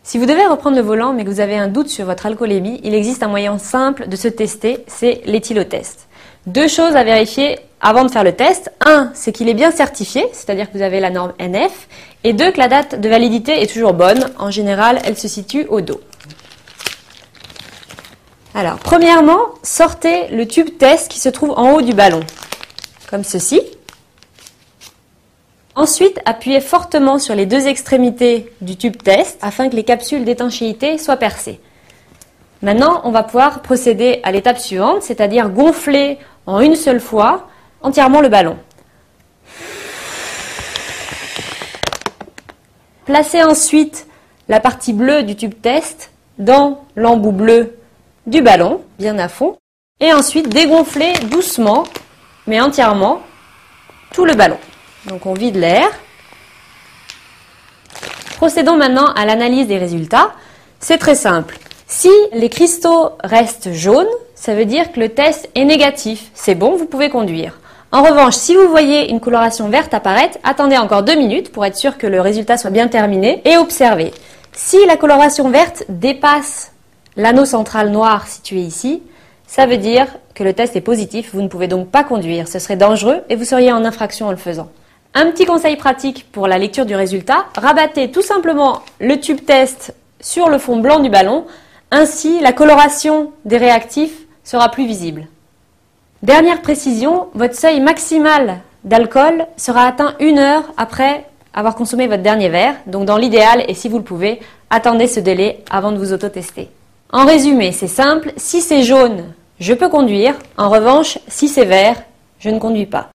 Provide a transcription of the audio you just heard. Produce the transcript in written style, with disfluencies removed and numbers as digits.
Si vous devez reprendre le volant mais que vous avez un doute sur votre alcoolémie, il existe un moyen simple de se tester, c'est l'éthylotest. Deux choses à vérifier avant de faire le test. Un, c'est qu'il est bien certifié, c'est-à-dire que vous avez la norme NF. Et deux, que la date de validité est toujours bonne. En général, elle se situe au dos. Alors, premièrement, sortez le tube test qui se trouve en haut du ballon, comme ceci. Ensuite, appuyez fortement sur les deux extrémités du tube test afin que les capsules d'étanchéité soient percées. Maintenant, on va pouvoir procéder à l'étape suivante, c'est-à-dire gonfler en une seule fois entièrement le ballon. Placez ensuite la partie bleue du tube test dans l'embout bleu du ballon, bien à fond, et ensuite dégonflez doucement, mais entièrement, tout le ballon. Donc on vide l'air. Procédons maintenant à l'analyse des résultats. C'est très simple. Si les cristaux restent jaunes, ça veut dire que le test est négatif. C'est bon, vous pouvez conduire. En revanche, si vous voyez une coloration verte apparaître, attendez encore 2 minutes pour être sûr que le résultat soit bien terminé et observez. Si la coloration verte dépasse l'anneau central noir situé ici, ça veut dire que le test est positif, vous ne pouvez donc pas conduire. Ce serait dangereux et vous seriez en infraction en le faisant. Un petit conseil pratique pour la lecture du résultat, rabattez tout simplement le tube test sur le fond blanc du ballon, ainsi la coloration des réactifs sera plus visible. Dernière précision, votre seuil maximal d'alcool sera atteint 1 heure après avoir consommé votre dernier verre, donc dans l'idéal, et si vous le pouvez, attendez ce délai avant de vous auto-tester. En résumé, c'est simple, si c'est jaune, je peux conduire, en revanche, si c'est vert, je ne conduis pas.